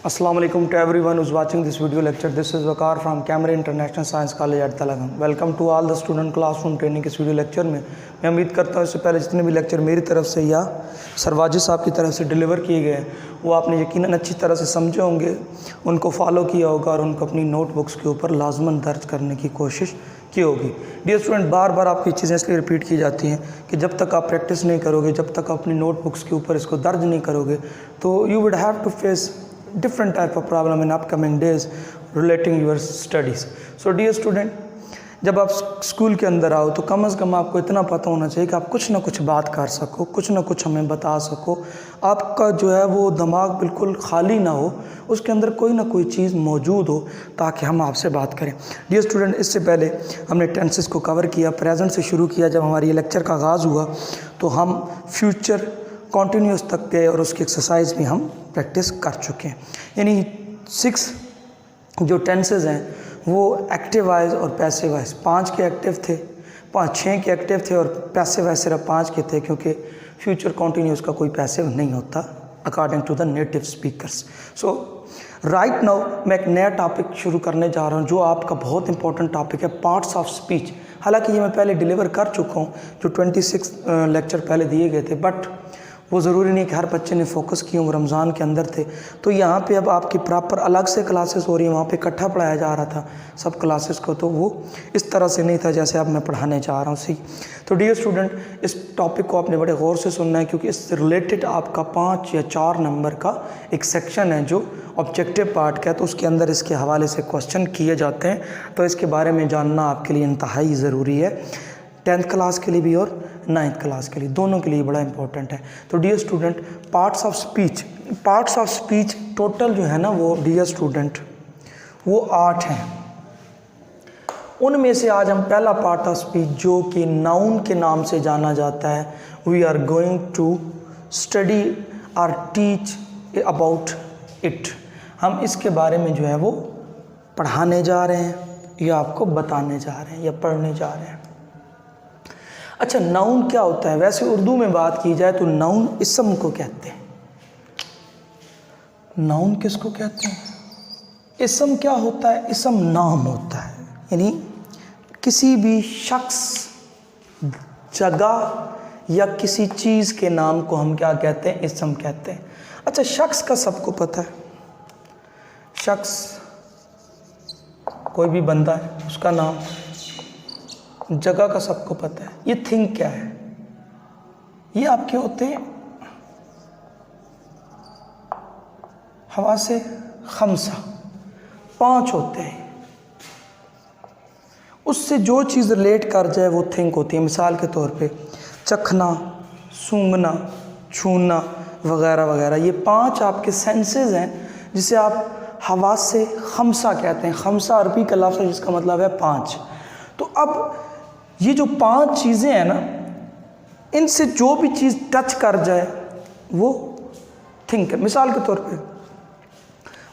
Assalamu alaikum to everyone who's watching this video lecture. This is Waqar from Camry International Science College at Telangana. Welcome to all the student classroom training के इस video lecture में मैं उम्मीद करता हूँ इससे पहले जितने भी लेक्चर मेरी तरफ से या सरवाजी साहब की तरफ से डिलीवर किए गए हैं वो आपने यकीनन अच्छी तरह से समझे होंगे, उनको फॉलो किया होगा और उनको अपनी नोटबुक्स के ऊपर लाजमन दर्ज करने की कोशिश की होगी। डियर स्टूडेंट, बार बार आपकी चीज़ें इसलिए रिपीट की जाती हैं कि जब तक आप प्रैक्टिस नहीं करोगे, जब तक अपनी नोटबुक्स के ऊपर इसको दर्ज नहीं करोगे तो you would have to face different type of problem in upcoming days relating your studies. So dear student, जब आप स्कूल के अंदर आओ तो कम से कम आपको इतना पता होना चाहिए कि आप कुछ ना कुछ बात कर सको, कुछ ना कुछ हमें बता सको, आपका जो है वो दिमाग बिल्कुल खाली ना हो, उसके अंदर कोई ना कोई चीज़ मौजूद हो ताकि हम आपसे बात करें। डियर स्टूडेंट, इससे पहले हमने टेंसेस को कवर किया, प्रेजेंट से शुरू किया। जब हमारी ये लेक्चर का आगाज़ हुआ तो हम फ्यूचर कॉन्टीन्यूस तक गए और उसकी एक्सरसाइज भी हम प्रैक्टिस कर चुके हैं। यानी 6 जो टेंसेस हैं वो एक्टिव वाइज और पैसिव वाइज 5 के एक्टिव थे, 6 के एक्टिव थे और पैसिव वाइज सिर्फ 5 के थे, क्योंकि फ्यूचर कॉन्टीन्यूस का कोई पैसिव नहीं होता according to the native speakers. So right now मैं एक नया टॉपिक शुरू करने जा रहा हूँ जो आपका बहुत इंपॉर्टेंट टॉपिक है, पार्ट्स ऑफ स्पीच। हालांकि ये मैं पहले डिलीवर कर चुका हूँ, जो 26 लेक्चर पहले दिए गए थे, बट वो ज़रूरी नहीं कि हर बच्चे ने फोकस किए, वो रमज़ान के अंदर थे। तो यहाँ पे अब आपकी प्रॉपर अलग से क्लासेस हो रही हैं, वहाँ पे इकट्ठा पढ़ाया जा रहा था सब क्लासेस को, तो वो इस तरह से नहीं था जैसे अब मैं पढ़ाने जा रहा हूँ। सी तो डियर स्टूडेंट, इस टॉपिक को आपने बड़े गौर से सुनना है, क्योंकि इससे रिलेटेड आपका 5 या 4 नंबर का एक सेक्शन है जो ऑब्जेक्टिव पार्ट का है, तो उसके अंदर इसके हवाले से क्वेश्चन किए जाते हैं। तो इसके बारे में जानना आपके लिए इंतहाई ज़रूरी है, 10th क्लास के लिए भी और 9th क्लास के लिए, दोनों के लिए बड़ा इंपॉर्टेंट है। तो dear student, parts of speech total जो है ना वो डियर स्टूडेंट वो 8 हैं। उनमें से आज हम पहला पार्ट ऑफ स्पीच जो कि नाउन के नाम से जाना जाता है, we are going to study और टीच अबाउट इट। हम इसके बारे में जो है वो पढ़ाने जा रहे हैं या आपको बताने जा रहे हैं या पढ़ने जा रहे हैं। अच्छा, नाउन क्या होता है? वैसे उर्दू में बात की जाए तो नाउन इसम को कहते हैं। नाउन किसको कहते हैं? इसम क्या होता है? इसम नाम होता है, यानी किसी भी शख्स, जगह या किसी चीज़ के नाम को हम क्या कहते हैं? इसम कहते हैं। अच्छा, शख्स का सबको पता है, शख्स कोई भी बंदा है उसका नाम, जगह का सबको पता है। ये थिंग क्या है? ये आपके होते हैं हवासे खमसा, 5 होते हैं। उससे जो चीज़ रिलेट कर जाए वो थिंग होती है। मिसाल के तौर पे चखना, सूंघना, छूना वगैरह वगैरह, ये 5 आपके सेंसेस हैं जिसे आप हवासे खमसा कहते हैं। खमसा अरबी का लफ्ज़ है जिसका मतलब है 5। तो अब ये जो 5 चीज़ें हैं ना, इनसे जो भी चीज़ टच कर जाए वो थिंक है। मिसाल के तौर पे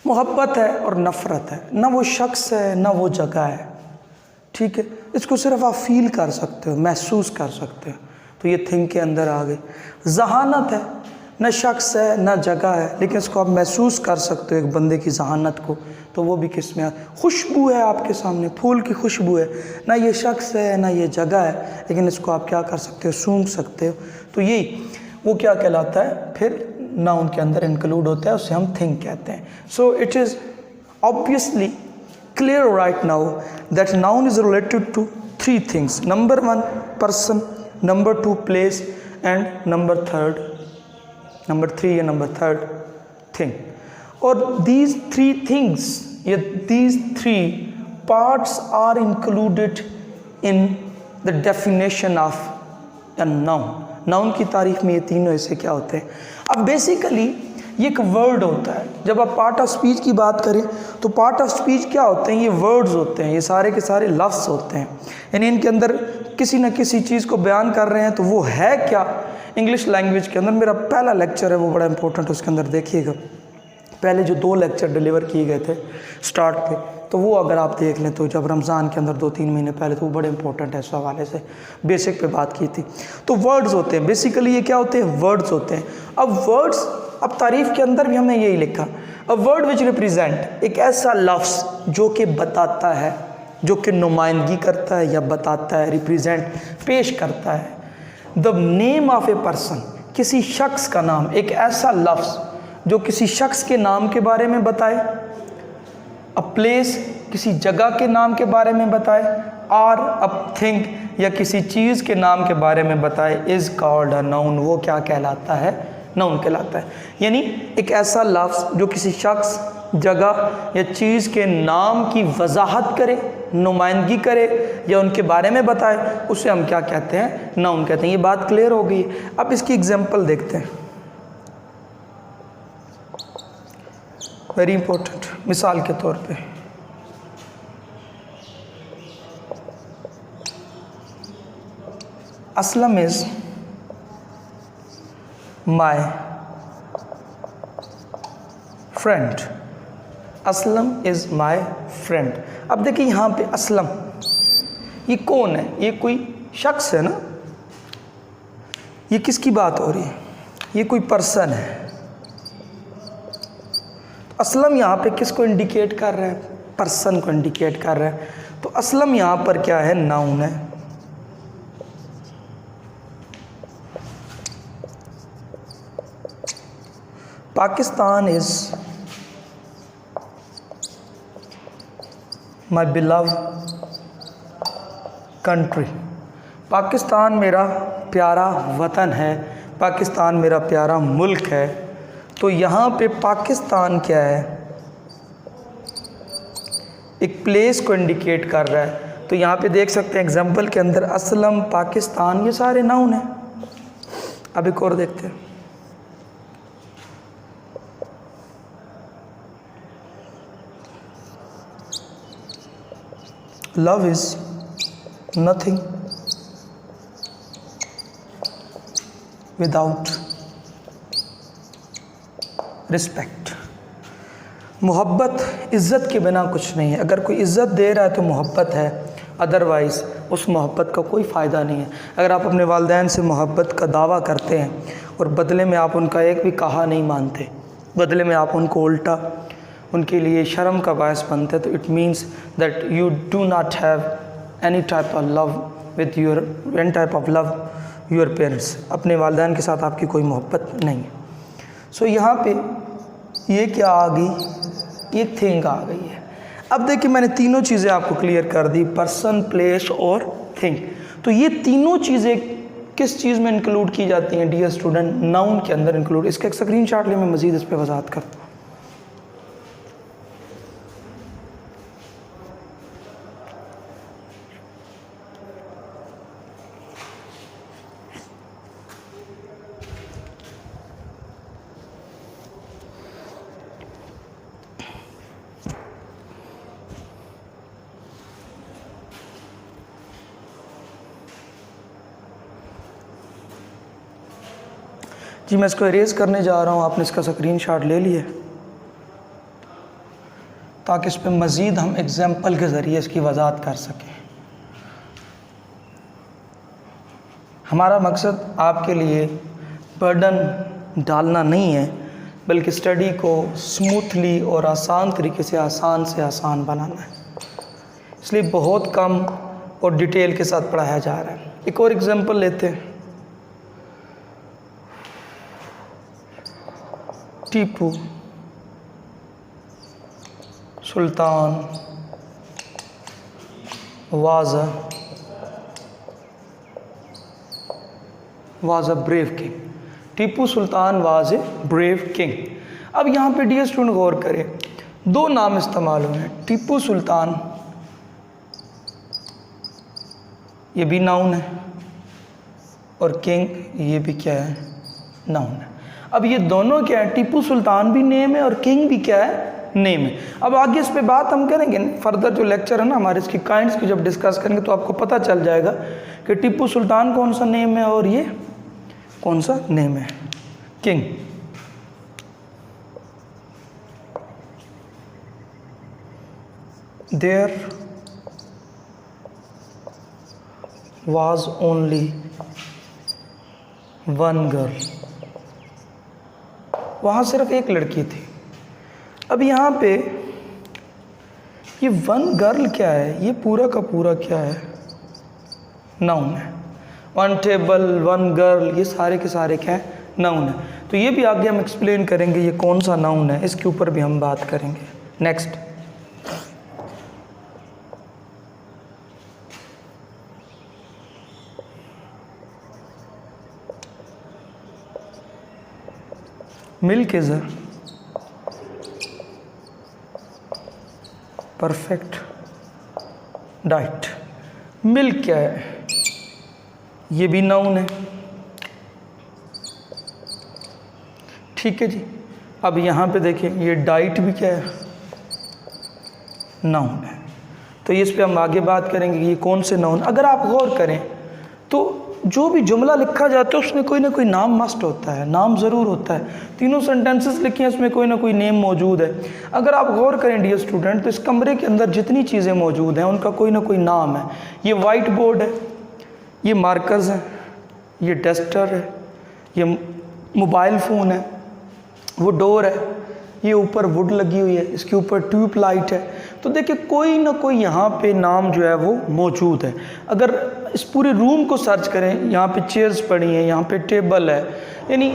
मोहब्बत है और नफ़रत है, ना वो शख्स है ना वो जगह है, ठीक है। इसको सिर्फ आप फील कर सकते हो, महसूस कर सकते हो, तो ये थिंक के अंदर आ गई। जहानत है, ना शख्स है ना जगह है, लेकिन इसको आप महसूस कर सकते हो एक बंदे की जहानत को, तो वो भी किस में। खुशबू है आपके सामने, फूल की खुशबू है, ना ये शख्स है ना ये जगह है, लेकिन इसको आप क्या कर सकते हो? सूंघ सकते हो। तो यही वो क्या कहलाता है? फिर नाउन के अंदर इंक्लूड होता है, उसे हम थिंक कहते हैं। So it is obviously clear right now that noun is related to 3 things. Number 1 person, number 2 place and number 3 या नंबर 3 थिंग। और these 3 things या these 3 parts are included in the definition of a noun. Noun की तारीफ में ये तीनों ऐसे क्या होते हैं? अब बेसिकली ये एक वर्ड होता है। जब आप पार्ट ऑफ स्पीच की बात करें तो पार्ट ऑफ स्पीच क्या होते हैं? ये वर्ड्स होते हैं, ये सारे के सारे लफ्ज़ होते हैं, यानी इनके अंदर किसी न किसी चीज़ को बयान कर रहे हैं। तो वो है क्या? इंग्लिश लैंग्वेज के अंदर मेरा पहला लेक्चर है वो बड़ा इंपॉर्टेंट, उसके अंदर देखिएगा पहले जो 2 लेक्चर डिलीवर किए गए थे स्टार्ट पे, तो वो अगर आप देख लें तो जब रमज़ान के अंदर 2-3 महीने पहले, तो वो बड़े इंपॉर्टेंट है, इस हवाले से बेसिक पे बात की थी। तो वर्ड्स होते हैं, बेसिकली ये क्या होते हैं? वर्ड्स होते हैं। अब वर्ड्स, अब तारीफ़ के अंदर भी हमने यही लिखा, अ वर्ड विच रिप्रेजेंट, एक ऐसा लफ्ज़ जो कि बताता है, जो कि नुमाइंदगी करता है या बताता है, रिप्रेजेंट पेश करता है। The name of a person, किसी शख्स का नाम, एक ऐसा लफ्ज़ जो किसी शख्स के नाम के बारे में बताए। अ प्लेस, किसी जगह के नाम के बारे में बताए। और अ थिंग, या किसी चीज़ के नाम के बारे में बताए। इज़ कॉल्ड अ नाउन, वो क्या कहलाता है? नाउन कहलाता है। यानी एक ऐसा लफ्ज़ जो किसी शख्स, जगह या चीज़ के नाम की वजाहत करे, नुमाइंदगी करे या उनके बारे में बताए, उसे हम क्या कहते हैं? नाउन कहते हैं। ये बात क्लियर हो गई। अब इसकी एग्जांपल देखते हैं, वेरी इंपॉर्टेंट। मिसाल के तौर पे Aslam is my friend. Aslam is my friend. अब देखिए यहाँ पे असलम, ये कौन है? ये कोई शख्स है ना, ये किसकी बात हो रही है? ये कोई पर्सन है। असलम यहाँ पे किसको इंडिकेट कर रहा है? पर्सन को इंडिकेट कर रहा है। तो असलम यहाँ पर क्या है? नाउन है। Pakistan is my बिलव country. Pakistan मेरा प्यारा वतन है, पाकिस्तान मेरा प्यारा मुल्क है। तो यहाँ पे पाकिस्तान क्या है? एक प्लेस को इंडिकेट कर रहा है। तो यहाँ पे देख सकते हैं एग्जाम्पल के अंदर असलम, पाकिस्तान, ये सारे नाउन हैं। अब एक और देखते हैं, love is nothing without respect. मोहब्बत इज़्ज़त के बिना कुछ नहीं है। अगर कोई इज़्ज़त दे रहा है तो मोहब्बत है, अदरवाइज़ उस मोहब्बत का कोई फ़ायदा नहीं है। अगर आप अपने वालिदैन से मोहब्बत का दावा करते हैं और बदले में आप उनका एक भी कहा नहीं मानते, बदले में आप उनको उल्टा उनके लिए शर्म का बायस बनते, तो it means that you do not have any type of love with your any type of love your parents. अपने वालिदैन के साथ आपकी कोई मोहब्बत नहीं है। सो यहाँ पे ये क्या आ गई? ये थिंग आ गई है। अब देखिए मैंने तीनों चीज़ें आपको क्लियर कर दी, पर्सन, प्लेस और थिंग। तो ये तीनों चीज़ें किस चीज़ में इंक्लूड की जाती हैं डियर स्टूडेंट? नाउन के अंदर इंक्लूड। इसका एक स्क्रीनशॉट ले, मैं मज़ीद इस पर वजाहत करता हूँ। जी मैं इसको इरेज करने जा रहा हूँ, आपने इसका स्क्रीनशॉट ले लिया ताकि इस पर मज़ीद हम एग्जाम्पल के ज़रिए इसकी वजाहत कर सकें। हमारा मकसद आपके लिए बर्डन डालना नहीं है, बल्कि स्टडी को स्मूथली और आसान तरीके से आसान बनाना है। इसलिए बहुत कम और डिटेल के साथ पढ़ाया जा रहा है। एक और एग्जांपल लेते हैं, Tipu Sultan was a brave king। Tipu Sultan was a brave king। अब यहाँ पे डियर स्टूडेंट गौर करें, दो नाम इस्तेमाल हुए हैं, टीपू सुल्तान ये भी नाउन है और किंग ये भी क्या है? नाउन है। अब ये दोनों क्या है? टीपू सुल्तान भी नेम है और किंग भी क्या है? नेम है। अब आगे इस पे बात हम करेंगे, फर्दर जो लेक्चर है ना हमारे, इसकी काइंड्स की जब डिस्कस करेंगे तो आपको पता चल जाएगा कि टीपू सुल्तान कौन सा नेम है और ये कौन सा नेम है? King. There was only one girl। वहाँ सिर्फ एक लड़की थी। अब यहाँ पे ये वन गर्ल क्या है, ये पूरा का पूरा क्या है, नाउन है। वन टेबल, वन गर्ल, ये सारे के सारे क्या है, नाउन है। तो ये भी आगे हम एक्सप्लेन करेंगे ये कौन सा नाउन है, इसके ऊपर भी हम बात करेंगे। Next, milk is a perfect diet. Milk क्या है, ये भी नाउन है, ठीक है जी। अब यहाँ पे देखिए ये डाइट भी क्या है, नाउन है। तो इस पे हम आगे बात करेंगे कि ये कौन से नाउन। अगर आप गौर करें तो जो भी जुमला लिखा जाता है उसमें कोई ना कोई नाम मस्ट होता है, नाम ज़रूर होता है। तीनों सेंटेंसेस लिखे हैं, उसमें कोई ना कोई नेम मौजूद है। अगर आप गौर करें डियर स्टूडेंट, तो इस कमरे के अंदर जितनी चीज़ें मौजूद हैं उनका कोई ना कोई नाम है। ये वाइट बोर्ड है, ये मार्कर्स हैं, ये डस्टर है, ये मोबाइल फ़ोन है, वो डोर है, ये ऊपर वुड लगी हुई है, इसके ऊपर ट्यूब लाइट है। तो देखिए कोई ना कोई यहाँ पे नाम जो है वो मौजूद है। अगर इस पूरे रूम को सर्च करें, यहाँ पे चेयर्स पड़ी हैं, यहाँ पे टेबल है, यानी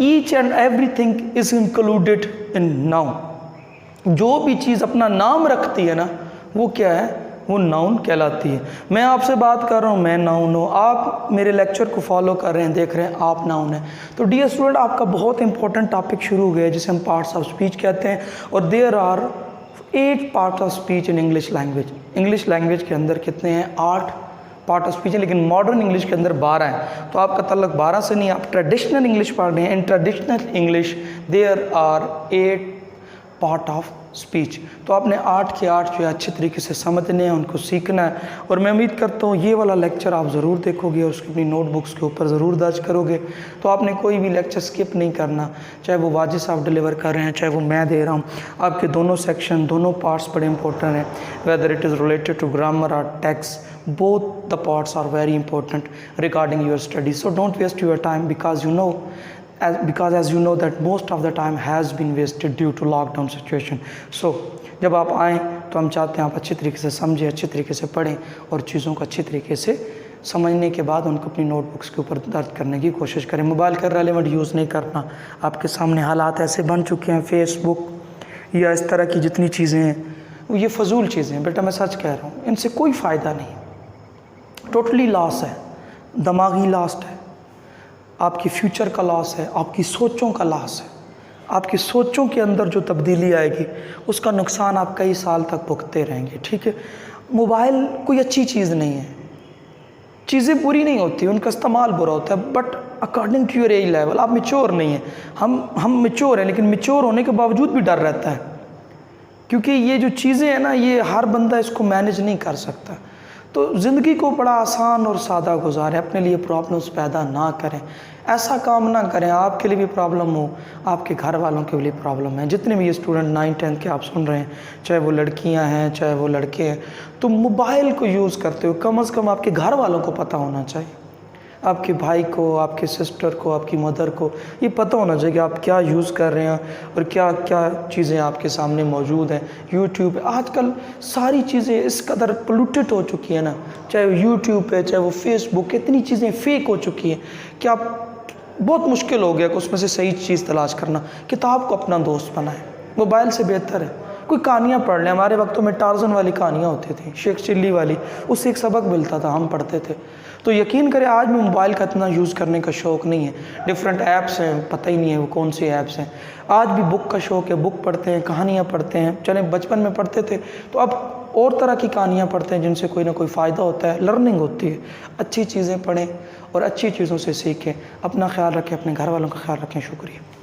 each and everything is included in noun. जो भी चीज़ अपना नाम रखती है ना, वो क्या है, वो नाउन कहलाती है। मैं आपसे बात कर रहा हूँ, मैं नाउन हूँ। आप मेरे लेक्चर को फॉलो कर रहे हैं, देख रहे हैं, आप नाउन है। तो डियर स्टूडेंट, आपका बहुत इंपॉर्टेंट टॉपिक शुरू हो गया है जिसे हम पार्ट्स ऑफ स्पीच कहते हैं। और there are 8 part of speech in English language. English language के अंदर कितने हैं, 8 पार्ट ऑफ स्पीच है, लेकिन मॉडर्न इंग्लिश के अंदर 12 है। तो आपका तल्लक 12 से नहीं, आप ट्रेडिशनल इंग्लिश पढ़ रहे हैं। In traditional English there are 8 part of speech. तो आपने 8 के 8 जो है अच्छे तरीके से समझने हैं, उनको सीखना है। और मैं उम्मीद करता हूँ ये वाला लेक्चर आप ज़रूर देखोगे और उसकी अपनी नोटबुक्स के ऊपर ज़रूर दर्ज करोगे। तो आपने कोई भी लेक्चर स्किप नहीं करना, चाहे वो वाजिद साहब डिलीवर कर रहे हैं, चाहे वो मैं दे रहा हूँ। आपके दोनों सेक्शन, दोनों पार्ट्स बड़े इंपॉर्टेंट हैं, whether it is related to grammar और text. Both the parts are very important regarding your studies. So don't waste your time, because as you know that most of the time has been wasted due to lockdown situation. So जब आप आएँ तो हम चाहते हैं आप अच्छी तरीके से समझें, अच्छी तरीके से पढ़ें और चीज़ों को अच्छी तरीके से समझने के बाद उनको अपनी नोटबुक्स के ऊपर दर्ज करने की कोशिश करें। मोबाइल का रेलेवेंट यूज़ नहीं करना। आपके सामने हालात ऐसे बन चुके हैं, फेसबुक या इस तरह की जितनी चीज़ें हैं ये फ़जूल चीज़ें हैं। बेटा मैं सच कह रहा हूँ, इनसे कोई फ़ायदा नहीं, टोटली लॉस है, दिमागी लॉस है, आपकी फ्यूचर का लॉस है, आपकी सोचों का लॉस है। आपकी सोचों के अंदर जो तब्दीली आएगी उसका नुकसान आप कई साल तक भुगतते रहेंगे, ठीक है। मोबाइल कोई अच्छी चीज़ नहीं है, चीज़ें बुरी नहीं होती, उनका इस्तेमाल बुरा होता है, but according to your age level. आप मैच्योर नहीं हैं, हम मैच्योर हैं, लेकिन मैच्योर होने के बावजूद भी डर रहता है, क्योंकि ये जो चीज़ें हैं ना, ये हर बंदा इसको मैनेज नहीं कर सकता। तो ज़िंदगी को बड़ा आसान और सादा गुजारें, अपने लिए प्रॉब्लम्स पैदा ना करें, ऐसा काम ना करें आपके लिए भी प्रॉब्लम हो, आपके घर वालों के लिए प्रॉब्लम है। जितने भी ये स्टूडेंट 9, 10 के आप सुन रहे हैं, चाहे वो लड़कियां हैं चाहे वो लड़के हैं, तो मोबाइल को यूज़ करते हो कम से कम आपके घर वालों को पता होना चाहिए, आपके भाई को, आपके सिस्टर को, आपकी मदर को ये पता होना चाहिए कि आप क्या यूज़ कर रहे हैं और क्या क्या चीज़ें आपके सामने मौजूद हैं। यूट्यूब आजकल सारी चीज़ें इस कदर पोल्यूटेड हो चुकी है ना, चाहे वो यूट्यूब पे, चाहे वो फेसबुक, इतनी चीज़ें फेक हो चुकी हैं कि आप बहुत मुश्किल हो गया कि उसमें से सही चीज़ तलाश करना। किताब को अपना दोस्त बनाएं, मोबाइल से बेहतर है। कोई कहानियाँ पढ़ लें, हमारे वक्तों में टार्ज़न वाली कहानियाँ होती थी, शेख चिल्ली वाली, उससे एक सबक मिलता था, हम पढ़ते थे। तो यकीन करें आज भी मोबाइल का इतना यूज़ करने का शौक़ नहीं है, डिफरेंट ऐप्स हैं, पता ही नहीं है वो कौन सी ऐप्स हैं। आज भी बुक का शौक़ है, बुक पढ़ते हैं, कहानियाँ पढ़ते हैं। चलें बचपन में पढ़ते थे, तो अब और तरह की कहानियाँ पढ़ते हैं जिनसे कोई ना कोई फ़ायदा होता है, लर्निंग होती है। अच्छी चीज़ें पढ़ें और अच्छी चीज़ों से सीखें। अपना ख्याल रखें, अपने घर वालों का ख्याल रखें। शुक्रिया।